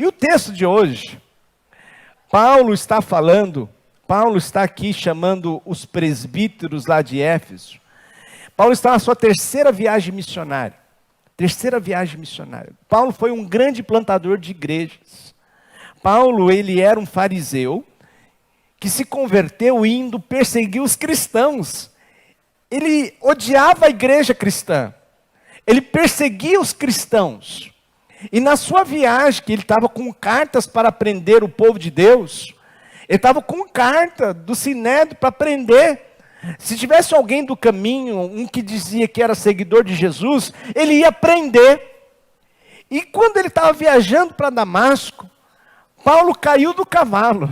E o texto de hoje, Paulo está aqui chamando os presbíteros lá de Éfeso. Paulo está na sua terceira viagem missionária. Paulo foi um grande plantador de igrejas. Paulo, ele era um fariseu que se converteu indo perseguir os cristãos. Ele odiava a igreja cristã. Ele perseguia os cristãos. E na sua viagem, que ele estava com cartas para prender o povo de Deus, ele estava com carta do Sinédrio para prender. Se tivesse alguém do caminho, um que dizia que era seguidor de Jesus, ele ia prender. E quando ele estava viajando para Damasco, Paulo caiu do cavalo.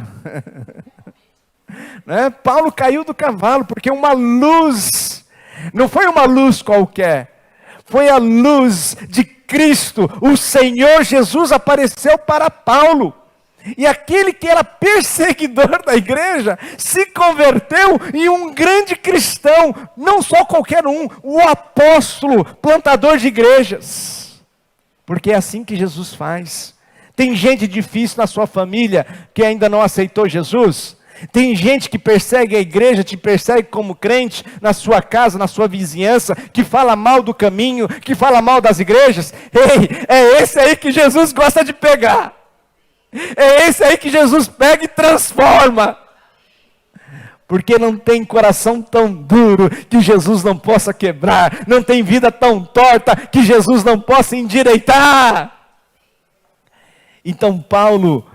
Né? Paulo caiu do cavalo, porque uma luz, não foi uma luz qualquer, foi a luz de Cristo, o Senhor Jesus apareceu para Paulo. E aquele que era perseguidor da igreja, se converteu em um grande cristão, não só qualquer um, o apóstolo, plantador de igrejas. Porque é assim que Jesus faz. Tem gente difícil na sua família, que ainda não aceitou Jesus. Tem gente que persegue a igreja, te persegue como crente, na sua casa, na sua vizinhança, que fala mal do caminho, que fala mal das igrejas. Ei, é esse aí que Jesus gosta de pegar. É esse aí que Jesus pega e transforma. Porque não tem coração tão duro que Jesus não possa quebrar. Não tem vida tão torta que Jesus não possa endireitar. Então Paulo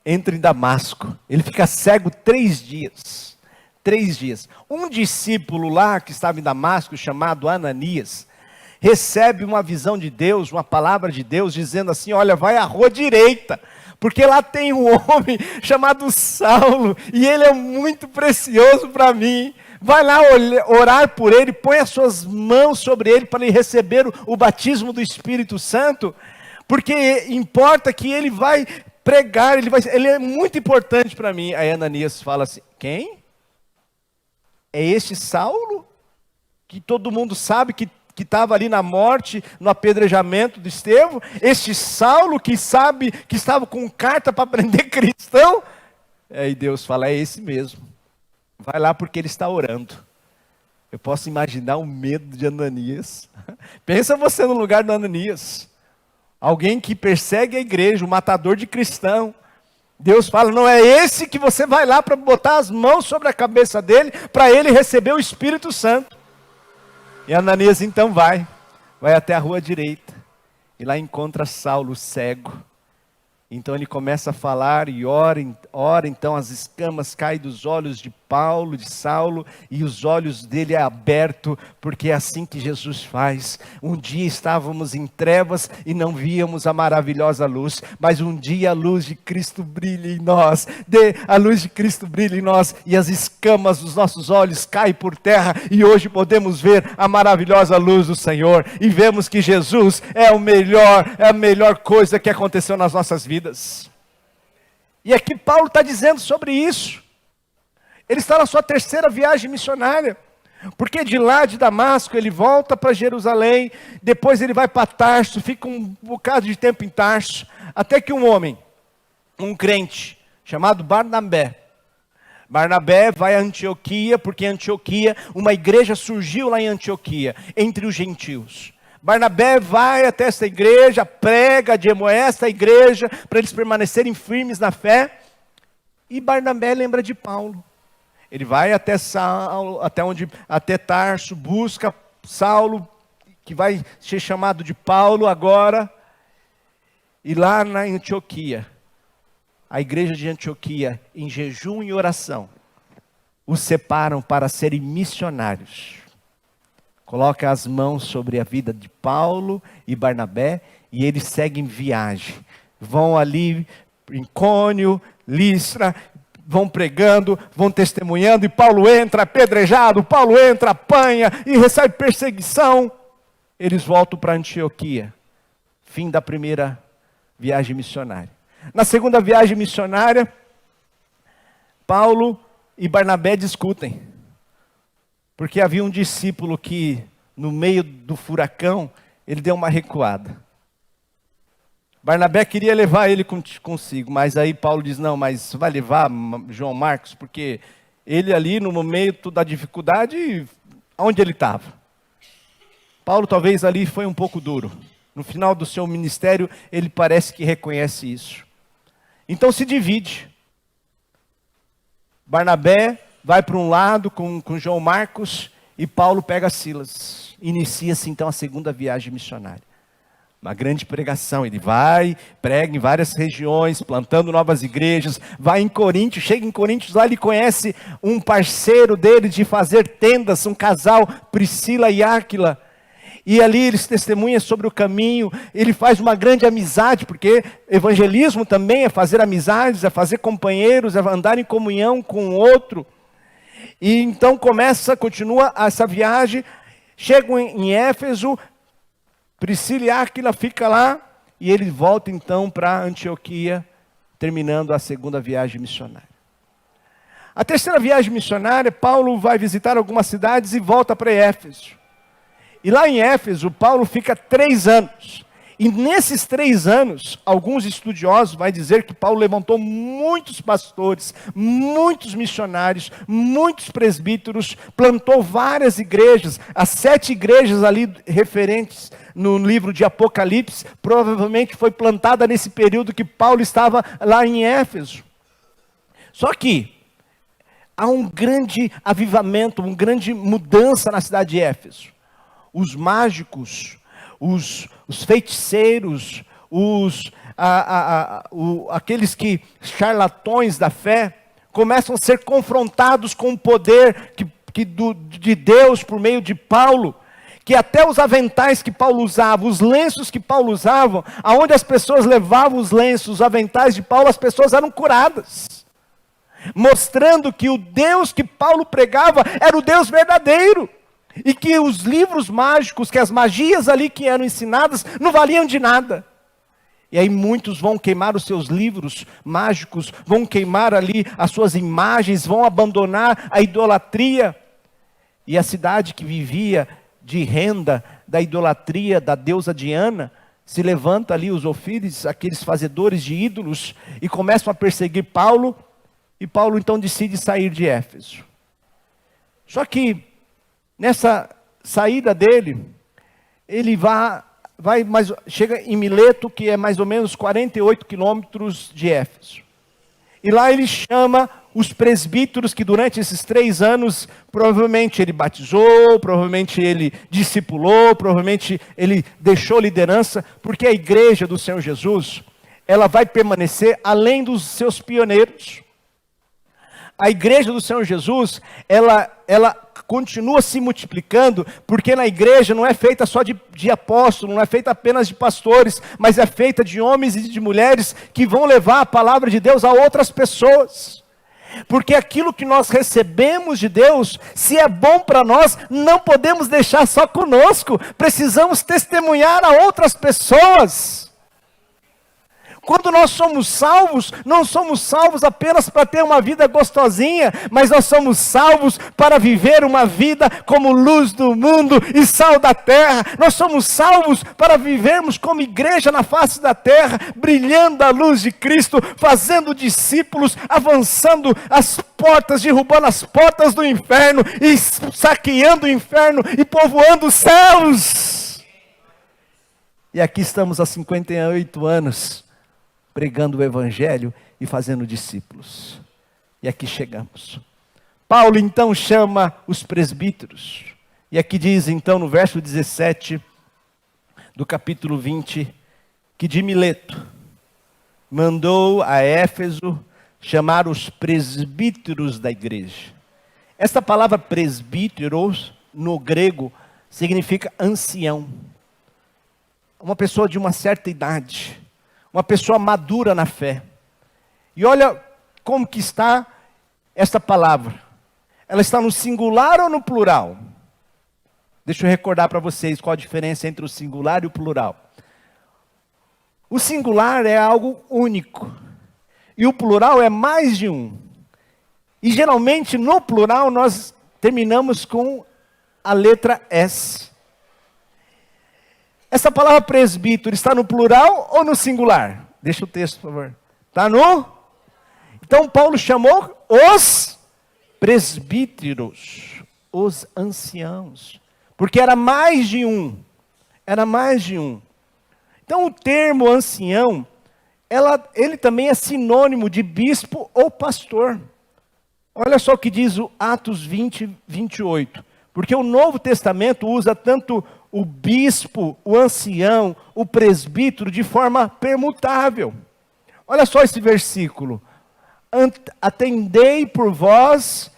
entra em Damasco. Ele fica cego 3 dias. 3 dias. Um discípulo lá que estava em Damasco, chamado Ananias, recebe uma visão de Deus, uma palavra de Deus, dizendo assim: olha, vai à rua direita, porque lá tem um homem chamado Saulo, e ele é muito precioso para mim. Vai lá orar por ele, põe as suas mãos sobre ele para ele receber o batismo do Espírito Santo, porque importa que ele vai pregar, ele é muito importante para mim. Aí Ananias fala assim: quem? É este Saulo? Que todo mundo sabe que estava ali na morte, no apedrejamento de Estevão? Este Saulo que sabe que estava com carta para prender cristão? Aí Deus fala: é esse mesmo. Vai lá porque ele está orando. Eu posso imaginar o medo de Ananias. Pensa você no lugar do Ananias. Alguém que persegue a igreja, um matador de cristão. Deus fala: não é esse que você vai lá para botar as mãos sobre a cabeça dele, para ele receber o Espírito Santo. E Ananias então vai até a rua direita, e lá encontra Saulo cego. Então ele começa a falar e ora, então as escamas caem dos olhos de Paulo, de Saulo, e os olhos dele é aberto, porque é assim que Jesus faz. Um dia estávamos em trevas e não víamos a maravilhosa luz, mas um dia a luz de Cristo brilha em nós, a luz de Cristo brilha em nós, e as escamas dos nossos olhos caem por terra, e hoje podemos ver a maravilhosa luz do Senhor, e vemos que Jesus é a melhor coisa que aconteceu nas nossas vidas. E aqui Paulo está dizendo sobre isso. Ele está na sua terceira viagem missionária, porque de lá de Damasco ele volta para Jerusalém, depois ele vai para Tarso, fica um bocado de tempo em Tarso, até que um homem, um crente, chamado Barnabé vai a Antioquia, porque em Antioquia, uma igreja surgiu lá em Antioquia, entre os gentios. Barnabé vai até essa igreja, prega, admoesta a igreja, para eles permanecerem firmes na fé. E Barnabé lembra de Paulo. Ele vai até Saulo, até Tarso, busca Saulo, que vai ser chamado de Paulo agora. E lá na Antioquia, a igreja de Antioquia, em jejum e oração, os separam para serem missionários. Coloca as mãos sobre a vida de Paulo e Barnabé, e eles seguem viagem. Vão ali em Icônio, Listra, vão pregando, vão testemunhando, e Paulo entra apedrejado, Paulo entra, apanha e recebe perseguição. Eles voltam para Antioquia. Fim da primeira viagem missionária. Na segunda viagem missionária, Paulo e Barnabé discutem. Porque havia um discípulo que, no meio do furacão, ele deu uma recuada. Barnabé queria levar ele consigo, mas aí Paulo diz, não, mas vai levar João Marcos, porque ele ali no momento da dificuldade, onde ele estava? Paulo talvez ali foi um pouco duro. No final do seu ministério, ele parece que reconhece isso. Então se divide. Barnabé vai para um lado com João Marcos e Paulo pega Silas. Inicia-se então a segunda viagem missionária. Uma grande pregação, ele vai, prega em várias regiões, plantando novas igrejas, vai em Corinto, chega em Corinto, lá ele conhece um parceiro dele de fazer tendas, um casal, Priscila e Áquila, e ali eles testemunham sobre o caminho, ele faz uma grande amizade, porque evangelismo também é fazer amizades, é fazer companheiros, é andar em comunhão com o outro, e então continua essa viagem, chegam em Éfeso, Priscila e Áquila fica lá e ele volta então para Antioquia, terminando a segunda viagem missionária. A terceira viagem missionária, Paulo vai visitar algumas cidades e volta para Éfeso. E lá em Éfeso, Paulo fica 3 anos. E nesses 3 anos, alguns estudiosos vão dizer que Paulo levantou muitos pastores, muitos missionários, muitos presbíteros, plantou várias igrejas, as 7 igrejas ali referentes no livro de Apocalipse, provavelmente foi plantada nesse período que Paulo estava lá em Éfeso. Só que há um grande avivamento, uma grande mudança na cidade de Éfeso. Os mágicos, os feiticeiros, aqueles que charlatões da fé, começam a ser confrontados com o poder de Deus por meio de Paulo, que até os aventais que Paulo usava, os lenços que Paulo usava, aonde as pessoas levavam os lenços, os aventais de Paulo, as pessoas eram curadas, mostrando que o Deus que Paulo pregava era o Deus verdadeiro. E que os livros mágicos, que as magias ali que eram ensinadas, não valiam de nada. E aí muitos vão queimar os seus livros mágicos, vão queimar ali as suas imagens, vão abandonar a idolatria. E a cidade que vivia de renda da idolatria da deusa Diana, se levanta ali os ofíris, aqueles fazedores de ídolos, e começam a perseguir Paulo, e Paulo então decide sair de Éfeso. Só que nessa saída dele, ele chega em Mileto, que é mais ou menos 48 quilômetros de Éfeso. E lá ele chama os presbíteros que durante esses 3 anos, provavelmente ele batizou, provavelmente ele discipulou, provavelmente ele deixou liderança, porque a igreja do Senhor Jesus, ela vai permanecer além dos seus pioneiros. A igreja do Senhor Jesus, ela continua se multiplicando, porque na igreja não é feita só de apóstolos, não é feita apenas de pastores, mas é feita de homens e de mulheres que vão levar a palavra de Deus a outras pessoas. Porque aquilo que nós recebemos de Deus, se é bom para nós, não podemos deixar só conosco, precisamos testemunhar a outras pessoas. Quando nós somos salvos, não somos salvos apenas para ter uma vida gostosinha, mas nós somos salvos para viver uma vida como luz do mundo e sal da terra. Nós somos salvos para vivermos como igreja na face da terra, brilhando a luz de Cristo, fazendo discípulos, avançando as portas, derrubando as portas do inferno e saqueando o inferno e povoando os céus. E aqui estamos há 58 anos, pregando o evangelho e fazendo discípulos. E aqui chegamos. Paulo então chama os presbíteros. E aqui diz então no verso 17 do capítulo 20, que de Mileto mandou a Éfeso chamar os presbíteros da igreja. Esta palavra presbíteros no grego significa ancião. Uma pessoa de uma certa idade. Uma pessoa madura na fé. E olha como que está esta palavra. Ela está no singular ou no plural? Deixa eu recordar para vocês qual a diferença entre o singular e o plural. O singular é algo único. E o plural é mais de um. E geralmente no plural nós terminamos com a letra S. Essa palavra presbítero está no plural ou no singular? Deixa o texto, por favor. Está no? Então Paulo chamou os presbíteros, os anciãos, porque era mais de um. Era mais de um. Então o termo ancião, ele também é sinônimo de bispo ou pastor. Olha só o que diz o Atos 20, 28. Porque o Novo Testamento usa tanto o bispo, o ancião, o presbítero de forma permutável. Olha só esse versículo. Atendei por vós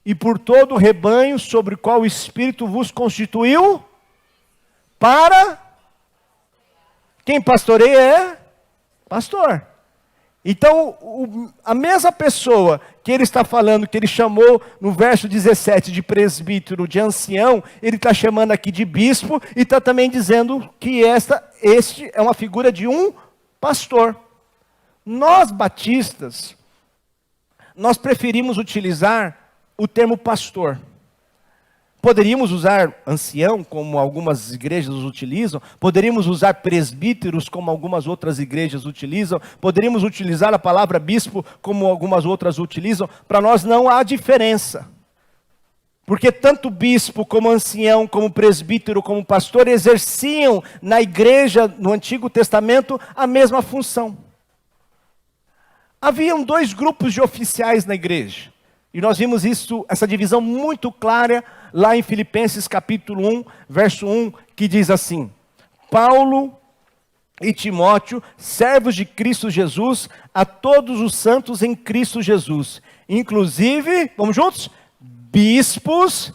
e por todo o rebanho sobre o qual o Espírito vos constituiu para... Quem pastoreia é pastor. Então, a mesma pessoa que ele está falando, que ele chamou no verso 17 de presbítero, de ancião, ele está chamando aqui de bispo, e está também dizendo que este é uma figura de um pastor. Nós batistas, nós preferimos utilizar o termo pastor. Poderíamos usar ancião, como algumas igrejas utilizam. Poderíamos usar presbíteros, como algumas outras igrejas utilizam. Poderíamos utilizar a palavra bispo, como algumas outras utilizam. Para nós não há diferença. Porque tanto bispo, como ancião, como presbítero, como pastor, exerciam na igreja, no Antigo Testamento, a mesma função. Haviam dois grupos de oficiais na igreja. E nós vimos essa divisão muito clara lá em Filipenses capítulo 1, verso 1, que diz assim: Paulo e Timóteo, servos de Cristo Jesus, a todos os santos em Cristo Jesus, inclusive, vamos juntos? Bispos.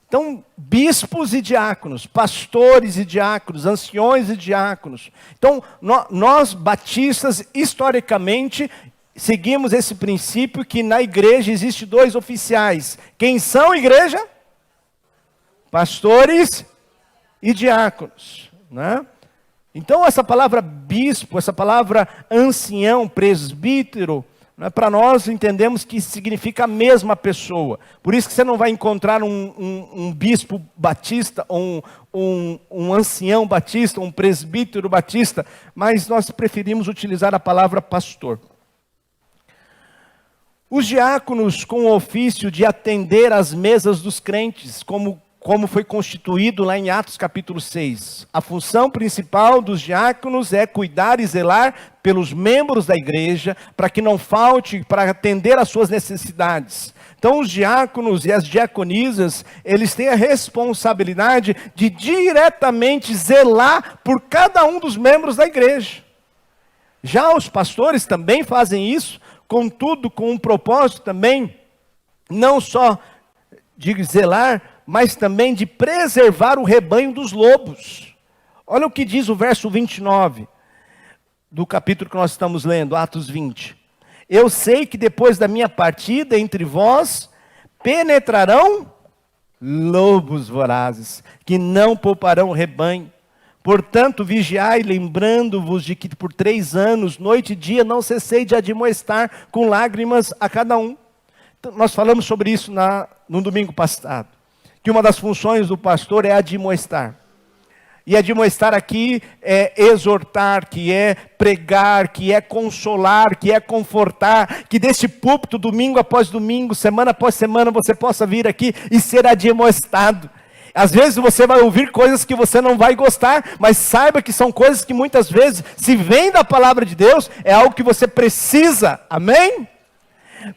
Então, bispos e diáconos, pastores e diáconos, anciões e diáconos. Então, nós batistas, historicamente, seguimos esse princípio que na igreja existe dois oficiais. Quem são igreja? Pastores e diáconos, né? Então essa palavra bispo, essa palavra ancião, presbítero, né, para nós entendemos que significa a mesma pessoa. Por isso que você não vai encontrar um bispo batista, ou um ancião batista, um presbítero batista, mas nós preferimos utilizar a palavra pastor. Os diáconos com o ofício de atender às mesas dos crentes, como foi constituído lá em Atos capítulo 6. A função principal dos diáconos é cuidar e zelar pelos membros da igreja, para que não falte, para atender às suas necessidades. Então os diáconos e as diaconisas, eles têm a responsabilidade de diretamente zelar por cada um dos membros da igreja. Já os pastores também fazem isso, contudo, com um propósito também, não só de zelar, mas também de preservar o rebanho dos lobos. Olha o que diz o verso 29, do capítulo que nós estamos lendo, Atos 20. Eu sei que depois da minha partida entre vós, penetrarão lobos vorazes, que não pouparão o rebanho. Portanto, vigiai, lembrando-vos de que por 3 anos, noite e dia, não cessei de admoestar com lágrimas a cada um. Então, nós falamos sobre isso no domingo passado, que uma das funções do pastor é admoestar. E admoestar aqui é exortar, que é pregar, que é consolar, que é confortar, que deste púlpito, domingo após domingo, semana após semana, você possa vir aqui e ser admoestado. Às vezes você vai ouvir coisas que você não vai gostar, mas saiba que são coisas que muitas vezes, se vem da palavra de Deus, é algo que você precisa, amém?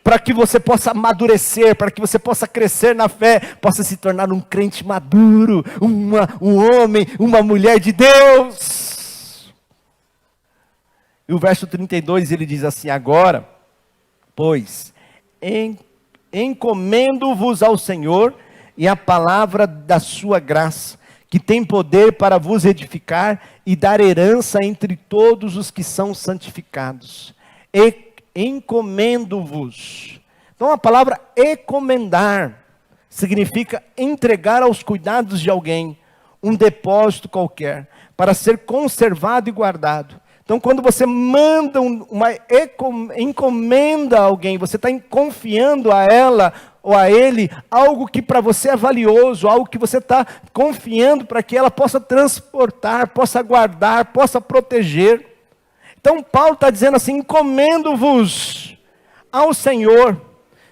Para que você possa amadurecer, para que você possa crescer na fé, possa se tornar um crente maduro, um homem, uma mulher de Deus. E o verso 32 ele diz assim: agora, pois, encomendo-vos ao Senhor e a palavra da sua graça, que tem poder para vos edificar e dar herança entre todos os que são santificados. Encomendo-vos. Então a palavra encomendar significa entregar aos cuidados de alguém, um depósito qualquer, para ser conservado e guardado. Então, quando você manda uma encomenda a alguém, você está confiando a ela ou a ele algo que para você é valioso, algo que você está confiando para que ela possa transportar, possa guardar, possa proteger. Então, Paulo está dizendo assim: encomendo-vos ao Senhor.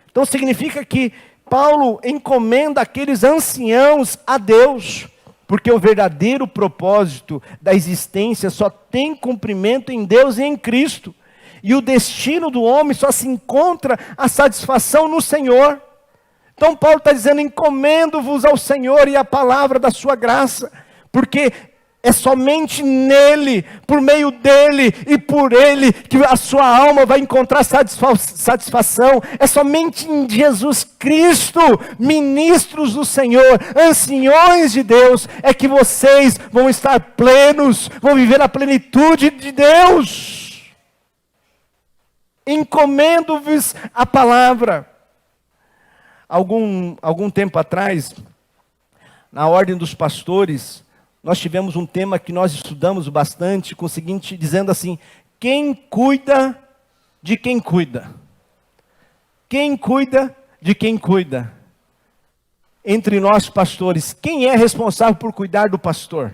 Então, significa que Paulo encomenda aqueles anciãos a Deus, porque o verdadeiro propósito da existência só tem cumprimento em Deus e em Cristo. E o destino do homem só se encontra a satisfação no Senhor. Então Paulo está dizendo: encomendo-vos ao Senhor e à palavra da sua graça, porque é somente nele, por meio dele e por ele, que a sua alma vai encontrar satisfação. É somente em Jesus Cristo, ministros do Senhor, anciões de Deus, é que vocês vão estar plenos, vão viver a plenitude de Deus. Encomendo-vos a palavra. Algum tempo atrás, na Ordem dos Pastores, nós tivemos um tema que nós estudamos bastante, com o seguinte, dizendo assim: quem cuida de quem cuida? Quem cuida de quem cuida? Entre nós pastores, quem é responsável por cuidar do pastor?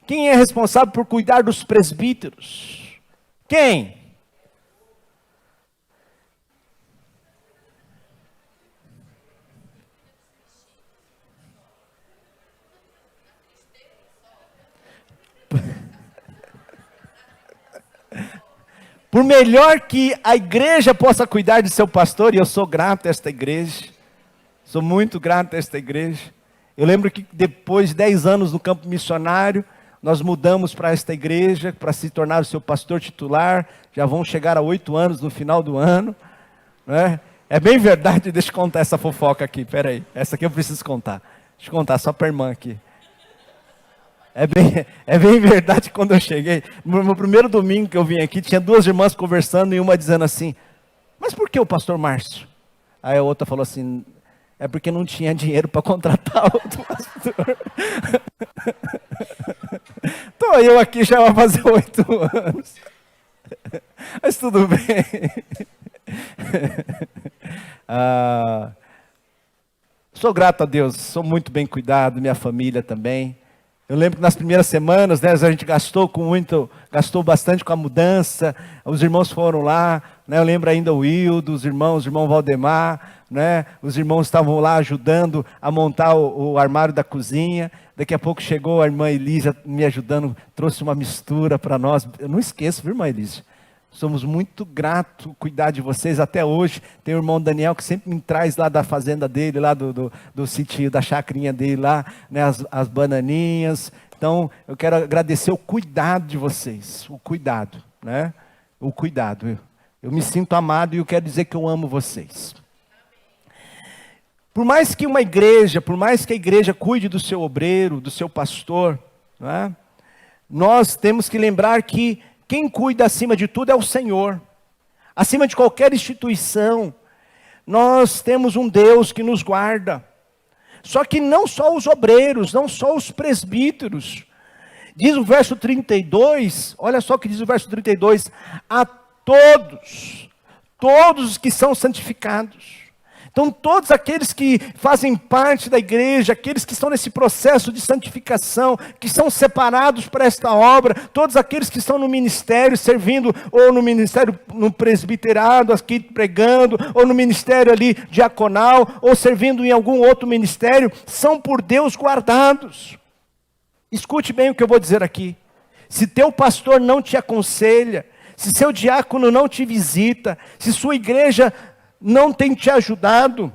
Quem é responsável por cuidar dos presbíteros? Quem? Por melhor que a igreja possa cuidar de seu pastor, e eu sou grato a esta igreja, sou muito grato a esta igreja. Eu lembro que depois de 10 anos no campo missionário, nós mudamos para esta igreja, para se tornar o seu pastor titular. Já vão chegar a 8 anos no final do ano, né? É bem verdade. Deixa eu contar essa fofoca aqui, peraí, essa aqui eu preciso contar. Deixa eu contar só para a irmã aqui. É bem verdade. Quando eu cheguei, no meu primeiro domingo que eu vim aqui, tinha 2 irmãs conversando e uma dizendo assim: mas por que o pastor Márcio? Aí a outra falou assim: é porque não tinha dinheiro para contratar outro pastor. Estou eu aqui já vai fazer 8 anos. Mas tudo bem. Sou grato a Deus, sou muito bem cuidado, minha família também. Eu lembro que nas primeiras semanas, né, a gente gastou bastante com a mudança. Os irmãos foram lá, né, eu lembro ainda o Hildo, o irmão Valdemar, né, os irmãos estavam lá ajudando a montar o armário da cozinha. Daqui a pouco chegou a irmã Elísia me ajudando, trouxe uma mistura para nós. Eu não esqueço, viu, irmã Elísia? Somos muito gratos cuidar de vocês até hoje. Tem o irmão Daniel que sempre me traz lá da fazenda dele, lá do sítio, da chacrinha dele lá, né, as bananinhas. Então, eu quero agradecer o cuidado de vocês, o cuidado, né? O cuidado. Eu me sinto amado e eu quero dizer que eu amo vocês. Por mais que a igreja cuide do seu obreiro, do seu pastor, né, nós temos que lembrar que quem cuida acima de tudo é o Senhor. Acima de qualquer instituição, nós temos um Deus que nos guarda. Só que não só os obreiros, não só os presbíteros. Diz o verso 32, olha só o que diz o verso 32. A todos os que são santificados. Então todos aqueles que fazem parte da igreja, aqueles que estão nesse processo de santificação, que são separados para esta obra, todos aqueles que estão no ministério, servindo, ou no ministério, no presbiterado, aqui pregando, ou no ministério ali diaconal, ou servindo em algum outro ministério, são por Deus guardados. Escute bem o que eu vou dizer aqui. Se teu pastor não te aconselha, se seu diácono não te visita, se sua igreja não tem te ajudado,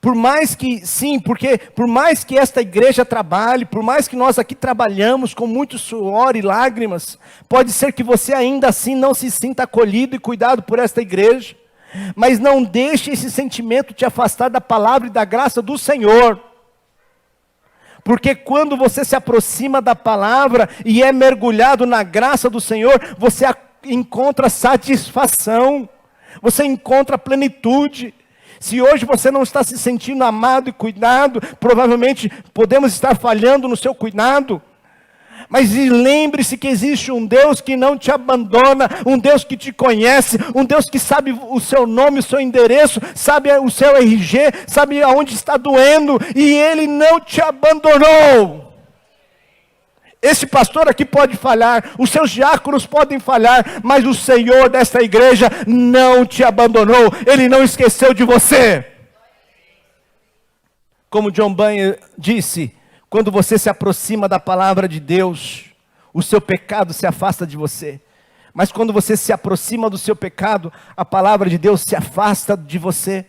por mais que esta igreja trabalhe, por mais que nós aqui trabalhamos com muito suor e lágrimas, pode ser que você ainda assim não se sinta acolhido e cuidado por esta igreja, mas não deixe esse sentimento te afastar da palavra e da graça do Senhor, porque quando você se aproxima da palavra e é mergulhado na graça do Senhor, você encontra satisfação, você encontra plenitude. Se hoje você não está se sentindo amado e cuidado, provavelmente podemos estar falhando no seu cuidado. Mas lembre-se que existe um Deus que não te abandona, um Deus que te conhece, um Deus que sabe o seu nome, o seu endereço, sabe o seu RG, sabe aonde está doendo, e Ele não te abandonou. Esse pastor aqui pode falhar, os seus diáconos podem falhar, mas o Senhor desta igreja não te abandonou, Ele não esqueceu de você. Como John Bunyan disse, quando você se aproxima da palavra de Deus, o seu pecado se afasta de você. Mas quando você se aproxima do seu pecado, a palavra de Deus se afasta de você.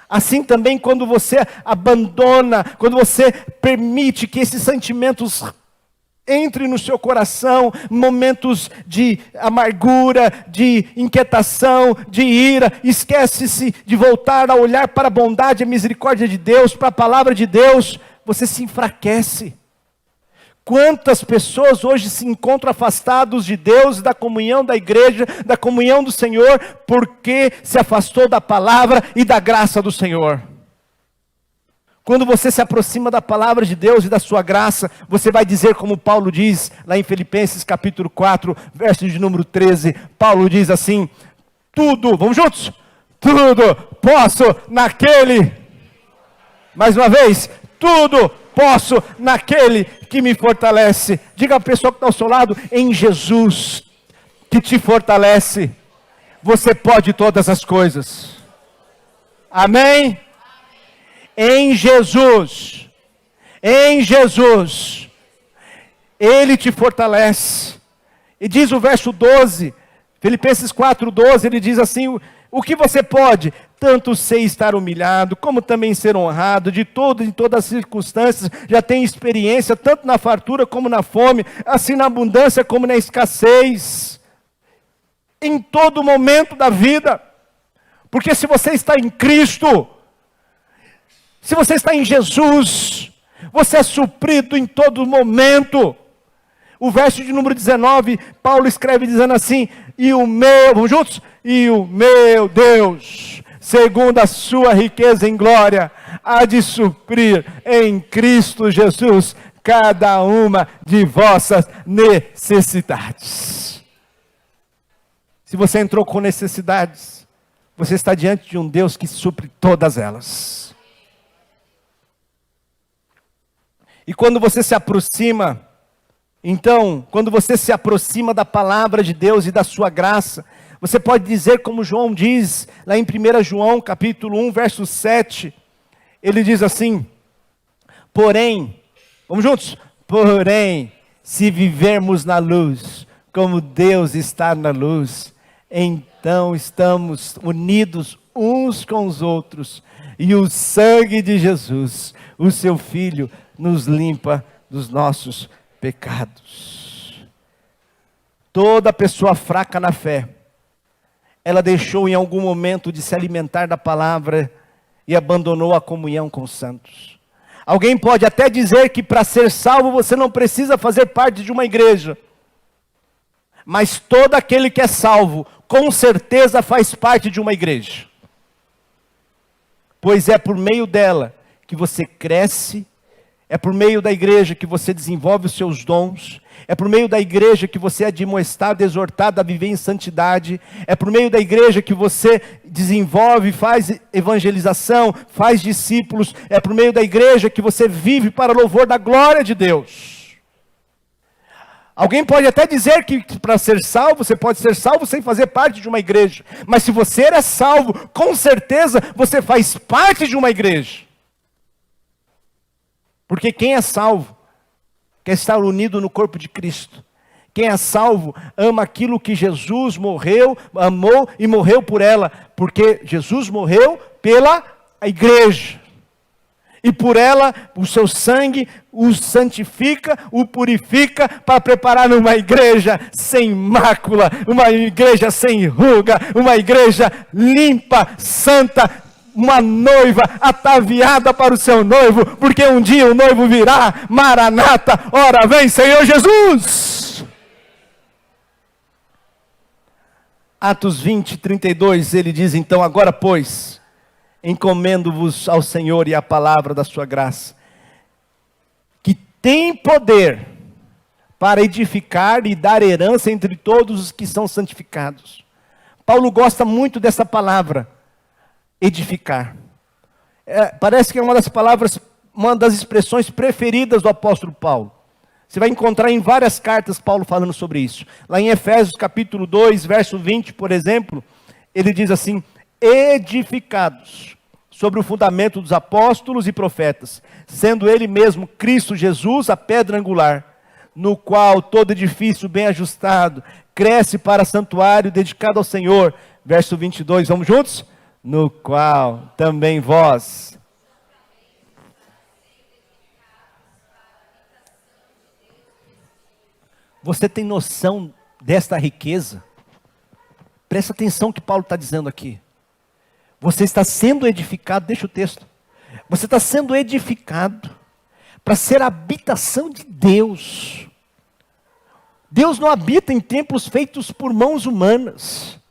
Assim também quando você abandona, quando você permite que esses sentimentos entrem no seu coração, momentos de amargura, de inquietação, de ira, esquece-se de voltar a olhar para a bondade e a misericórdia de Deus, para a palavra de Deus, você se enfraquece. Quantas pessoas hoje se encontram afastados de Deus, da comunhão da igreja, da comunhão do Senhor, porque se afastou da palavra e da graça do Senhor. Quando você se aproxima da palavra de Deus e da sua graça, você vai dizer como Paulo diz, lá em Filipenses capítulo 4, verso de número 13, Paulo diz assim, tudo, vamos juntos? Tudo posso naquele, mais uma vez, tudo posso naquele que me fortalece. Diga a pessoa que está ao seu lado, em Jesus, que te fortalece, você pode todas as coisas. Amém? Em Jesus, Ele te fortalece. E diz o verso 12, Filipenses 4:12, ele diz assim, o que você pode? Tanto sei estar humilhado, como também ser honrado, em todas as circunstâncias, já tenho experiência, tanto na fartura como na fome, assim na abundância como na escassez, em todo momento da vida, porque se você está em Cristo, se você está em Jesus, você é suprido em todo momento. O verso de número 19, Paulo escreve dizendo assim, vamos juntos? E o meu Deus, segundo a sua riqueza em glória, há de suprir em Cristo Jesus cada uma de vossas necessidades. Se você entrou com necessidades, você está diante de um Deus que supre todas elas. E quando você se aproxima, então, quando você se aproxima da palavra de Deus e da sua graça, você pode dizer como João diz, lá em 1 João capítulo 1, verso 7, ele diz assim, porém, vamos juntos? Porém, se vivermos na luz, como Deus está na luz, então estamos unidos uns com os outros, e o sangue de Jesus, o seu Filho, nos limpa dos nossos pecados. Toda pessoa fraca na fé, ela deixou em algum momento de se alimentar da palavra e abandonou a comunhão com os santos. Alguém pode até dizer que para ser salvo você não precisa fazer parte de uma igreja, mas todo aquele que é salvo, com certeza faz parte de uma igreja, pois é por meio dela que você cresce, é por meio da igreja que você desenvolve os seus dons, é por meio da igreja que você é admoestado, exortado a viver em santidade, é por meio da igreja que você desenvolve, faz evangelização, faz discípulos, é por meio da igreja que você vive para louvor da glória de Deus. Alguém pode até dizer que para ser salvo, você pode ser salvo sem fazer parte de uma igreja, mas se você é salvo, com certeza você faz parte de uma igreja. Porque quem é salvo quer estar unido no corpo de Cristo. Quem é salvo ama aquilo que Jesus amou e morreu por ela. Porque Jesus morreu pela igreja. E por ela, o seu sangue o santifica, o purifica para preparar uma igreja sem mácula, uma igreja sem ruga, uma igreja limpa, santa, uma noiva ataviada para o seu noivo, porque um dia o noivo virá, Maranata, ora vem Senhor Jesus. Atos 20, 32, ele diz então, agora pois, encomendo-vos ao Senhor e à palavra da sua graça, que tem poder para edificar e dar herança entre todos os que são santificados. Paulo gosta muito dessa palavra, edificar. Parece que é uma das palavras, uma das expressões preferidas do apóstolo Paulo. Você vai encontrar em várias cartas Paulo falando sobre isso. Lá em Efésios capítulo 2, verso 20, por exemplo, ele diz assim: edificados sobre o fundamento dos apóstolos e profetas, sendo ele mesmo Cristo Jesus a pedra angular, no qual todo edifício bem ajustado cresce para santuário dedicado ao Senhor. Verso 22, vamos juntos? No qual também vós... Você tem noção desta riqueza? Presta atenção no que Paulo está dizendo aqui. Você está sendo edificado, deixa o texto. Você está sendo edificado para ser a habitação de Deus. Deus não habita em templos feitos por mãos humanas.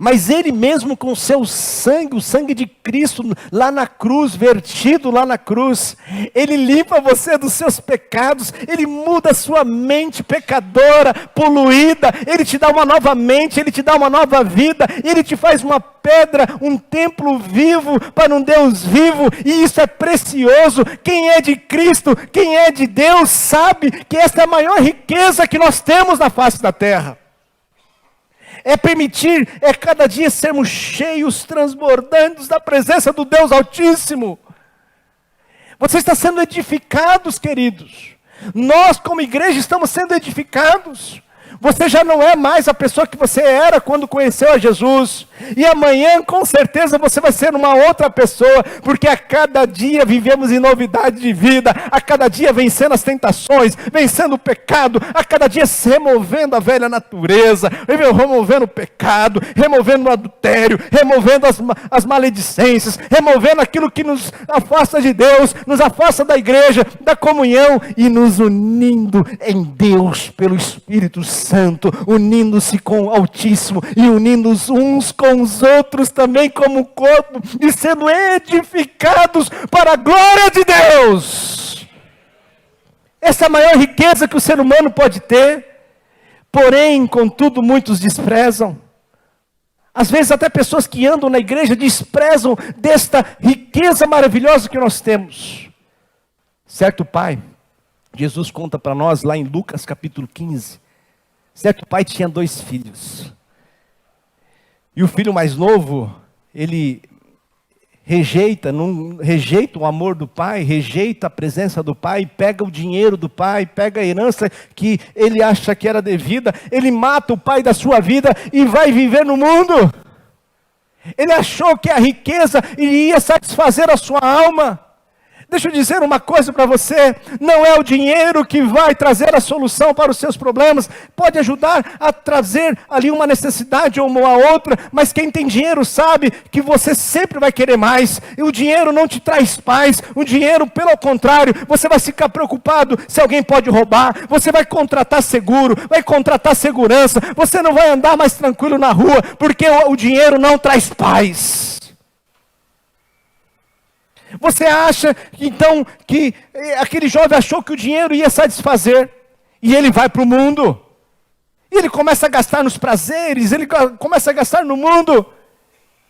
Mas Ele mesmo com o seu sangue, o sangue de Cristo lá na cruz, vertido lá na cruz, Ele limpa você dos seus pecados, Ele muda a sua mente pecadora, poluída, Ele te dá uma nova mente, Ele te dá uma nova vida, Ele te faz uma pedra, um templo vivo para um Deus vivo, e isso é precioso. Quem é de Cristo, quem é de Deus, sabe que esta é a maior riqueza que nós temos na face da terra. É permitir, é cada dia sermos cheios, transbordantes da presença do Deus Altíssimo. Você está sendo edificados, queridos. Nós, como igreja, estamos sendo edificados. Você já não é mais a pessoa que você era quando conheceu a Jesus. E amanhã, com certeza, você vai ser uma outra pessoa. Porque a cada dia vivemos em novidade de vida. A cada dia vencendo as tentações, vencendo o pecado. A cada dia removendo a velha natureza, removendo o pecado, removendo o adultério, removendo as maledicências, removendo aquilo que nos afasta de Deus, nos afasta da igreja, da comunhão, e nos unindo em Deus pelo Espírito Santo, unindo-se com o Altíssimo e unindo-os uns com os outros também como corpo, e sendo edificados para a glória de Deus. Essa é a maior riqueza que o ser humano pode ter. Porém, contudo, muitos desprezam. Às vezes até pessoas que andam na igreja desprezam desta riqueza maravilhosa que nós temos. Certo pai, Jesus conta para nós lá em Lucas capítulo 15, certo pai tinha 2 filhos. E o filho mais novo, ele rejeita o amor do pai, rejeita a presença do pai, pega o dinheiro do pai, pega a herança que ele acha que era devida, ele mata o pai da sua vida e vai viver no mundo. Ele achou que a riqueza iria satisfazer a sua alma. Deixa eu dizer uma coisa para você, não é o dinheiro que vai trazer a solução para os seus problemas, pode ajudar a trazer ali uma necessidade ou uma outra, mas quem tem dinheiro sabe que você sempre vai querer mais, e o dinheiro não te traz paz, o dinheiro pelo contrário, você vai ficar preocupado se alguém pode roubar, você vai contratar seguro, vai contratar segurança, você não vai andar mais tranquilo na rua, porque o dinheiro não traz paz. Você acha, então, que aquele jovem achou que o dinheiro ia satisfazer, e ele vai para o mundo, e ele começa a gastar nos prazeres, ele começa a gastar no mundo,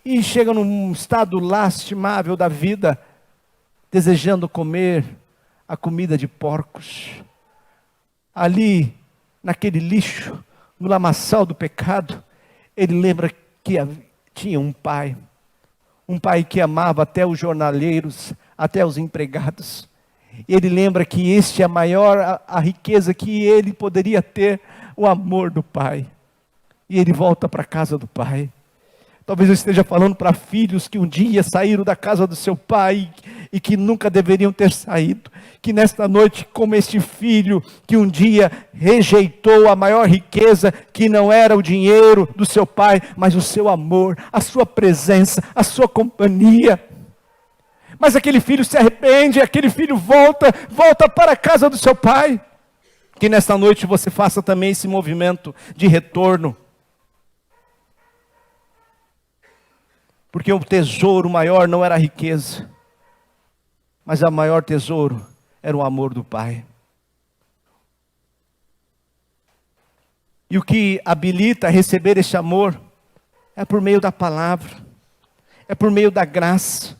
e chega num estado lastimável da vida, desejando comer a comida de porcos, ali, naquele lixo, no lamaçal do pecado, ele lembra que tinha um pai que amava até os jornaleiros, até os empregados. Ele lembra que este é a riqueza que ele poderia ter, o amor do pai. E ele volta para a casa do pai. Talvez eu esteja falando para filhos que um dia saíram da casa do seu pai e que nunca deveriam ter saído. Que nesta noite, como este filho que um dia rejeitou a maior riqueza, que não era o dinheiro do seu pai, mas o seu amor, a sua presença, a sua companhia. Mas aquele filho se arrepende, aquele filho volta para a casa do seu pai. Que nesta noite você faça também esse movimento de retorno. Porque o tesouro maior não era a riqueza, mas o maior tesouro era o amor do Pai. E o que habilita a receber esse amor é por meio da palavra, é por meio da graça.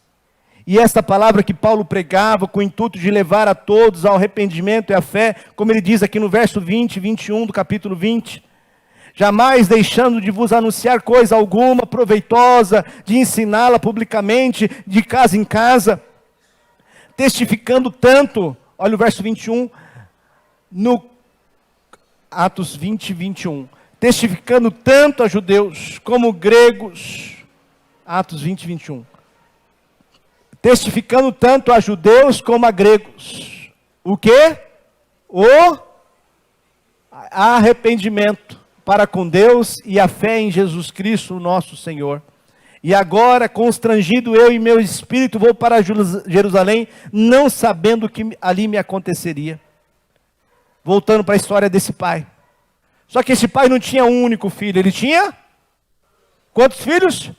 E esta palavra que Paulo pregava com o intuito de levar a todos ao arrependimento e à fé, como ele diz aqui no verso 20 e 21 do capítulo 20, jamais deixando de vos anunciar coisa alguma proveitosa, de ensiná-la publicamente, de casa em casa, testificando tanto, olha o verso 21, no Atos 20 e 21, testificando tanto a judeus como gregos, Atos 20 e 21, testificando tanto a judeus como a gregos, o quê? O arrependimento para com Deus e a fé em Jesus Cristo, nosso Senhor. E agora, constrangido eu e meu espírito, vou para Jerusalém, não sabendo o que ali me aconteceria. Voltando para a história desse pai. Só que esse pai não tinha um único filho, ele tinha quantos filhos?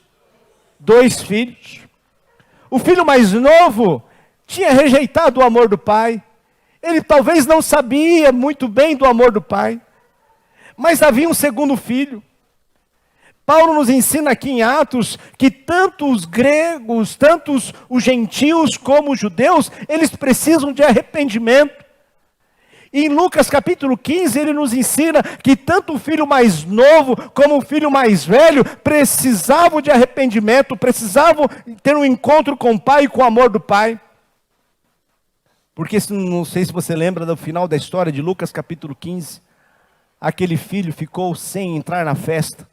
2 filhos. O filho mais novo tinha rejeitado o amor do pai. Ele talvez não sabia muito bem do amor do pai. Mas havia um segundo filho. Paulo nos ensina aqui em Atos que tanto os gregos, tanto os gentios como os judeus, eles precisam de arrependimento. E em Lucas capítulo 15, ele nos ensina que tanto o filho mais novo como o filho mais velho precisavam de arrependimento, precisavam ter um encontro com o pai e com o amor do pai. Porque não sei se você lembra do final da história de Lucas capítulo 15, aquele filho ficou sem entrar na festa,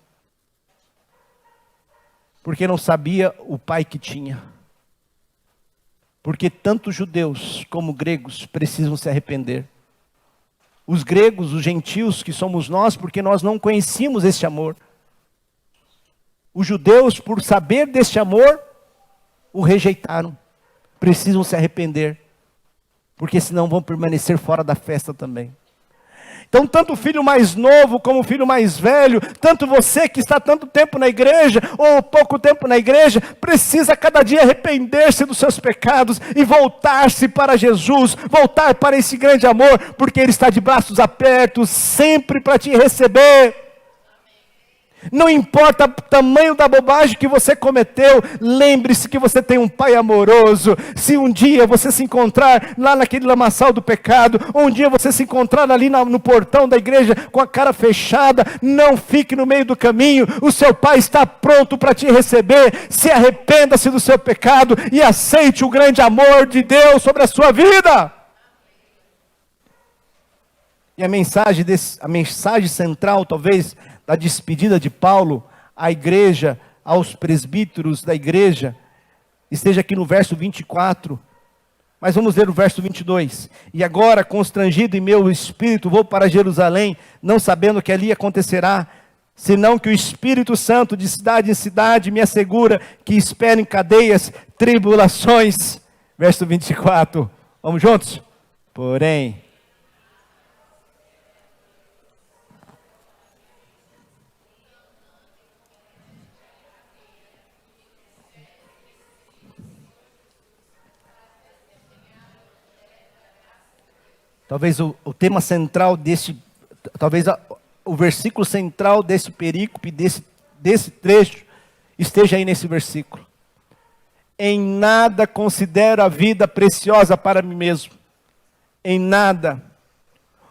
porque não sabia o pai que tinha. Porque tanto judeus como gregos precisam se arrepender. Os gregos, os gentios que somos nós, porque nós não conhecíamos este amor. Os judeus, por saber deste amor, o rejeitaram. Precisam se arrepender, porque senão vão permanecer fora da festa também. Então, tanto o filho mais novo como o filho mais velho, tanto você que está tanto tempo na igreja, ou pouco tempo na igreja, precisa cada dia arrepender-se dos seus pecados e voltar-se para Jesus, voltar para esse grande amor, porque Ele está de braços abertos, sempre para te receber. Não importa o tamanho da bobagem que você cometeu, lembre-se que você tem um pai amoroso. Se um dia você se encontrar lá naquele lamaçal do pecado, ou um dia você se encontrar ali no portão da igreja com a cara fechada, não fique no meio do caminho, o seu pai está pronto para te receber. Se arrependa-se do seu pecado e aceite o grande amor de Deus sobre a sua vida. E a mensagem central, talvez, da despedida de Paulo à igreja, aos presbíteros da igreja, esteja aqui no verso 24, mas vamos ler o verso 22. E agora, constrangido em meu espírito, vou para Jerusalém, não sabendo o que ali acontecerá, senão que o Espírito Santo de cidade em cidade me assegura que espero em cadeias, tribulações. Verso 24, vamos juntos? Porém, talvez o tema central o versículo central desse perícope, desse trecho, esteja aí nesse versículo. Em nada considero a vida preciosa para mim mesmo. Em nada.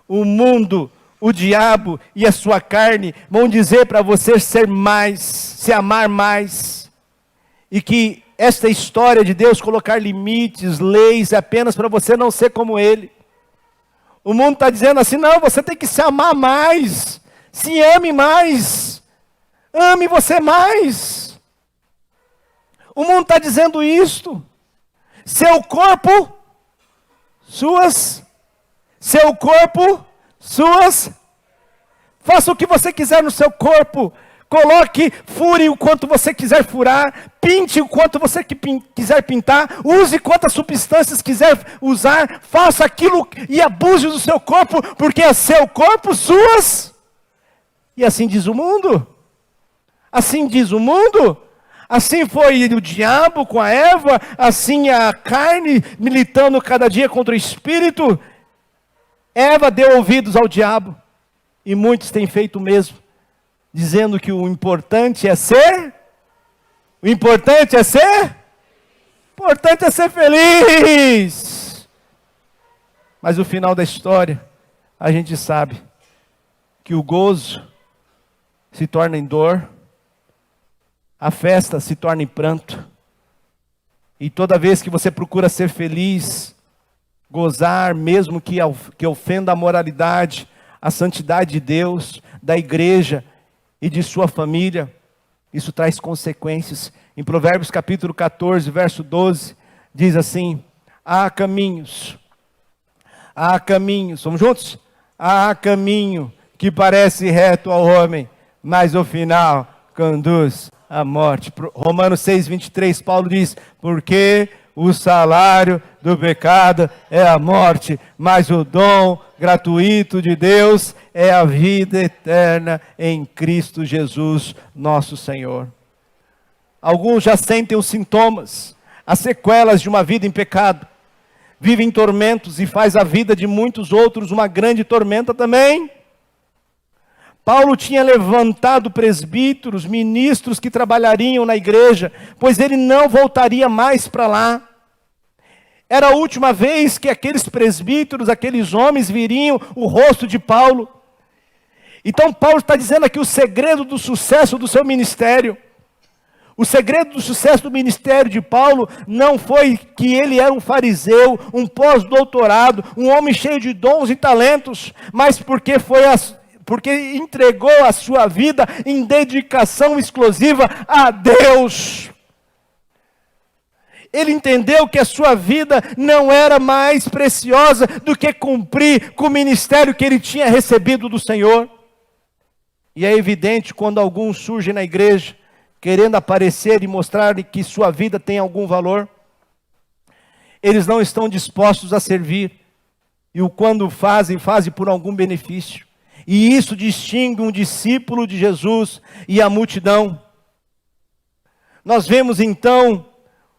O mundo, o diabo e a sua carne vão dizer para você ser mais, se amar mais. E que esta história de Deus colocar limites, leis, é apenas para você não ser como Ele. O mundo está dizendo assim, não, você tem que se amar mais, se ame mais, ame você mais. O mundo está dizendo isto. Seu corpo, suas. Faça o que você quiser no seu corpo. Coloque, fure o quanto você quiser furar, pinte o quanto você quiser pintar, use quantas substâncias quiser usar, faça aquilo e abuse do seu corpo, porque é seu corpo, suas. E assim diz o mundo. Assim diz o mundo. Assim foi o diabo com a Eva, assim a carne militando cada dia contra o espírito. Eva deu ouvidos ao diabo. E muitos têm feito o mesmo, dizendo que o importante é ser feliz. Mas o final da história, a gente sabe que o gozo se torna em dor, a festa se torna em pranto. E toda vez que você procura ser feliz, gozar, mesmo que ofenda a moralidade, a santidade de Deus, da igreja e de sua família, isso traz consequências. Em Provérbios capítulo 14, verso 12, diz assim: há caminhos, vamos juntos? Há caminho que parece reto ao homem, mas o final conduz à morte. Romanos 6, 23, Paulo diz: porque o salário do pecado é a morte, mas o dom gratuito de Deus é a vida eterna em Cristo Jesus, nosso Senhor. Alguns já sentem os sintomas, as sequelas de uma vida em pecado, vivem em tormentos e faz a vida de muitos outros uma grande tormenta também. Paulo tinha levantado presbíteros, ministros que trabalhariam na igreja, pois ele não voltaria mais para lá. Era a última vez que aqueles presbíteros, aqueles homens viriam o rosto de Paulo. Então Paulo está dizendo aqui o segredo do sucesso do seu ministério. O segredo do sucesso do ministério de Paulo não foi que ele era um fariseu, um pós-doutorado, um homem cheio de dons e talentos, mas porque entregou a sua vida em dedicação exclusiva a Deus. Ele entendeu que a sua vida não era mais preciosa do que cumprir com o ministério que ele tinha recebido do Senhor. E é evidente quando alguns surgem na igreja, querendo aparecer e mostrar que sua vida tem algum valor, eles não estão dispostos a servir. E o quando fazem por algum benefício. E isso distingue um discípulo de Jesus e a multidão. Nós vemos então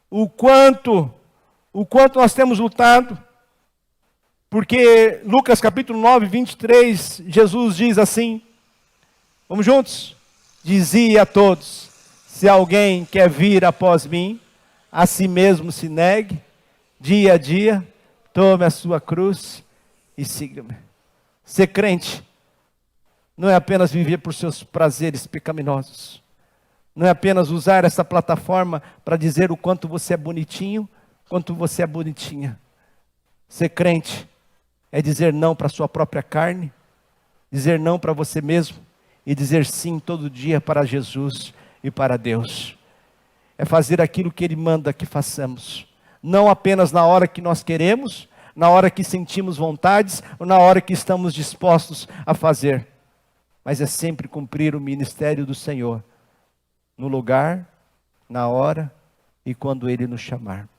o quanto nós temos lutado, porque Lucas capítulo 9, 23, Jesus diz assim, vamos juntos? Dizia a todos: se alguém quer vir após mim, a si mesmo se negue, dia a dia, tome a sua cruz e siga-me. Ser crente não é apenas viver por seus prazeres pecaminosos. Não é apenas usar essa plataforma para dizer o quanto você é bonitinho, quanto você é bonitinha. Ser crente é dizer não para a sua própria carne, dizer não para você mesmo e dizer sim todo dia para Jesus e para Deus. É fazer aquilo que Ele manda que façamos. Não apenas na hora que nós queremos, na hora que sentimos vontades, ou na hora que estamos dispostos a fazer. Mas é sempre cumprir o ministério do Senhor, no lugar, na hora e quando Ele nos chamar.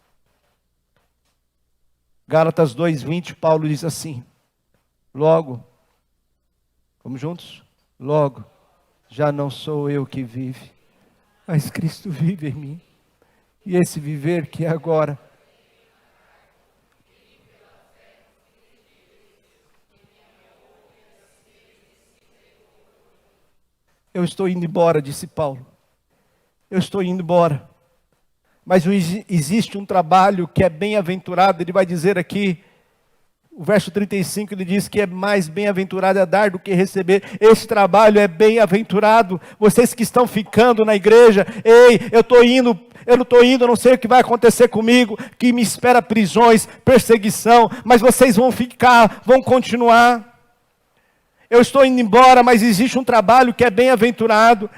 Gálatas 2:20, Paulo diz assim: logo, vamos juntos? Logo, já não sou eu que vive, mas Cristo vive em mim. E esse viver que é agora, eu estou indo embora, disse Paulo. Eu estou indo embora. Mas existe um trabalho que é bem-aventurado. Ele vai dizer aqui, o verso 35, ele diz que é mais bem-aventurado é dar do que receber. Esse trabalho é bem-aventurado. Vocês que estão ficando na igreja, ei, eu não estou indo, eu não sei o que vai acontecer comigo, que me espera prisões, perseguição, mas vocês vão ficar, vão continuar. Eu estou indo embora, mas existe um trabalho que é bem-aventurado.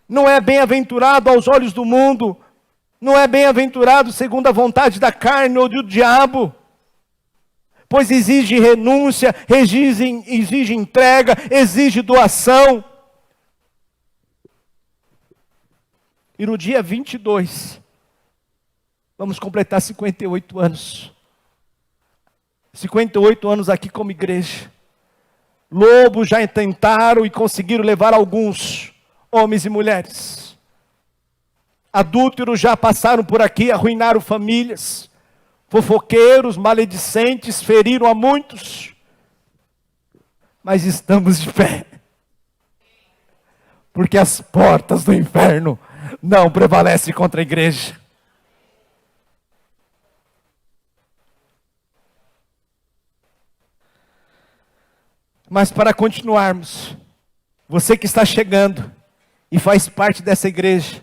Não é bem-aventurado aos olhos do mundo, não é bem-aventurado segundo a vontade da carne ou do diabo, pois exige renúncia, exige entrega, exige doação. E no dia 22, vamos completar 58 anos. 58 anos aqui como igreja. Lobos já tentaram e conseguiram levar alguns homens e mulheres. Adúlteros já passaram por aqui, arruinaram famílias. Fofoqueiros, maledicentes, feriram a muitos. mas estamos de pé. Porque as portas do inferno não prevalecem contra a igreja. Mas para continuarmos, você que está chegando e faz parte dessa igreja,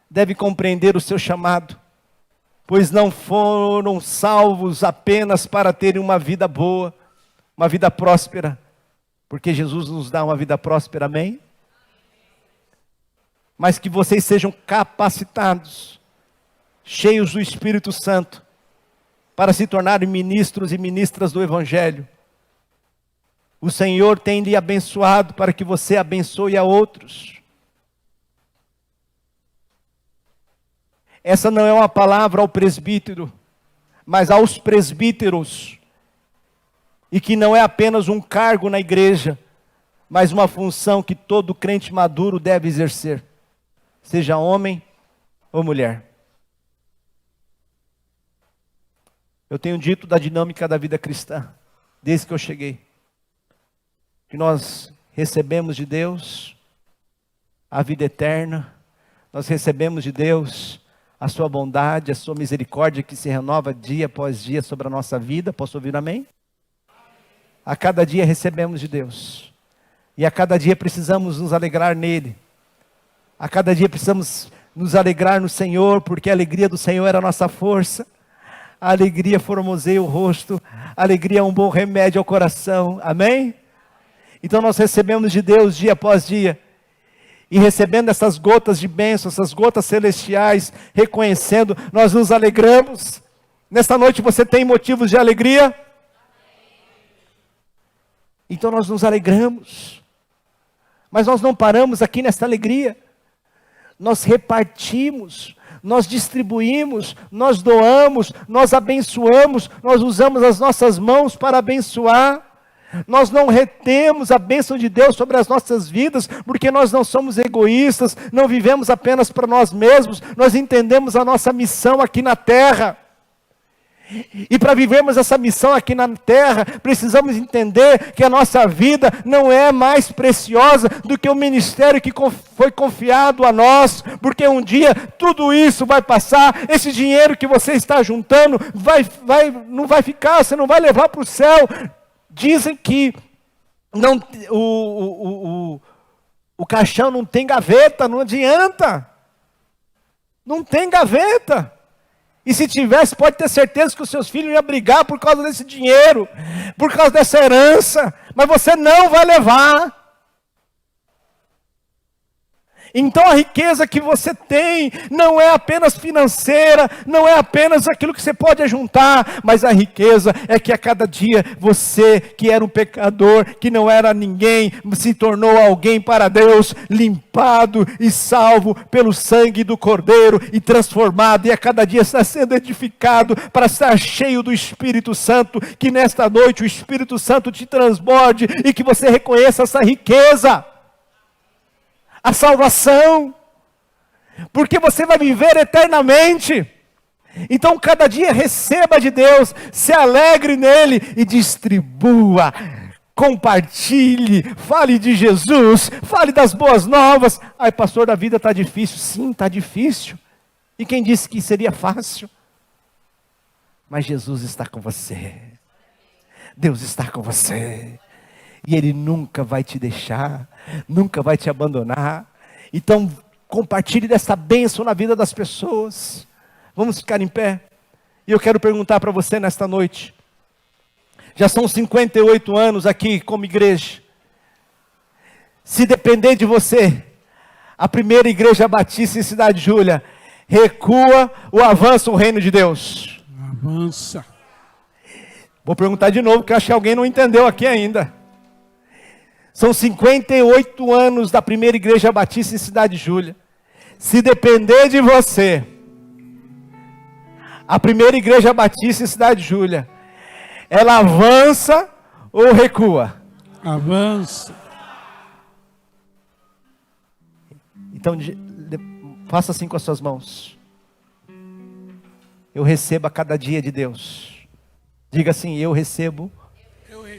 deve compreender o seu chamado, pois não foram salvos apenas para terem uma vida boa, uma vida próspera, porque Jesus nos dá uma vida próspera, amém? Mas que vocês sejam capacitados, cheios do Espírito Santo, para se tornarem ministros e ministras do Evangelho. O Senhor tem lhe abençoado para que você abençoe a outros. Essa não é uma palavra ao presbítero, mas aos presbíteros. E que não é apenas um cargo na igreja, mas uma função que todo crente maduro deve exercer. Seja homem ou mulher. Eu tenho dito da dinâmica da vida cristã, desde que eu cheguei. Que nós recebemos de Deus a vida eterna, nós recebemos de Deus a sua bondade, a sua misericórdia que se renova dia após dia sobre a nossa vida. Posso ouvir amém? A cada dia recebemos de Deus, e a cada dia precisamos nos alegrar nele, a cada dia precisamos nos alegrar no Senhor, porque a alegria do Senhor é a nossa força. A alegria formoseia o rosto, a alegria é um bom remédio ao coração, amém? Então nós recebemos de Deus dia após dia, e recebendo essas gotas de bênção, essas gotas celestiais, reconhecendo, nós nos alegramos. Nesta noite você tem motivos de alegria? Então nós nos alegramos, mas nós não paramos aqui nesta alegria, nós repartimos, nós distribuímos, nós doamos, nós abençoamos, nós usamos as nossas mãos para abençoar. Nós não retemos a bênção de Deus sobre as nossas vidas, porque nós não somos egoístas, não vivemos apenas para nós mesmos, nós entendemos a nossa missão aqui na terra. E para vivermos essa missão aqui na terra, precisamos entender que a nossa vida não é mais preciosa do que o ministério que foi confiado a nós, porque um dia tudo isso vai passar, esse dinheiro que você está juntando não vai ficar, você não vai levar para o céu. Dizem que não, o caixão não tem gaveta, não adianta. Não tem gaveta. E se tivesse, pode ter certeza que os seus filhos iam brigar por causa desse dinheiro, por causa dessa herança, mas você não vai levar. Então a riqueza que você tem não é apenas financeira, não é apenas aquilo que você pode ajuntar, mas a riqueza é que a cada dia você, que era um pecador, que não era ninguém, se tornou alguém para Deus, limpado e salvo pelo sangue do Cordeiro e transformado, e a cada dia está sendo edificado para estar cheio do Espírito Santo, que nesta noite o Espírito Santo te transborde e que você reconheça essa riqueza. A salvação, porque você vai viver eternamente. Então cada dia receba de Deus, se alegre nele e distribua, compartilhe, fale de Jesus, fale das boas novas. Ai, pastor, a vida está difícil. Sim, está difícil. E quem disse que seria fácil? Mas Jesus está com você, Deus está com você. E Ele nunca vai te deixar, nunca vai te abandonar. Então, compartilhe dessa bênção na vida das pessoas. Vamos ficar em pé. E eu quero perguntar para você nesta noite. Já são 58 anos aqui como igreja. Se depender de você, a primeira igreja batista em Cidade Júlia recua ou avança o reino de Deus? Avança. Vou perguntar de novo, porque eu acho que alguém não entendeu aqui ainda. São 58 anos da primeira igreja batista em Cidade Júlia. Se depender de você, a primeira igreja batista em Cidade Júlia, ela avança ou recua? Avança. Então, faça assim com as suas mãos. Eu recebo a cada dia de Deus. Diga assim, eu recebo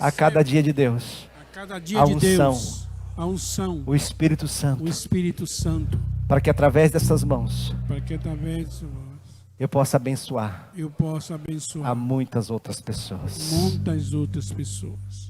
a cada dia de Deus. Cada dia a de unção, Deus, a unção, o Espírito Santo, o Espírito Santo, para que através dessas mãos para que através de vós eu possa abençoar eu possa a abençoar muitas outras pessoas. muitas outras pessoas.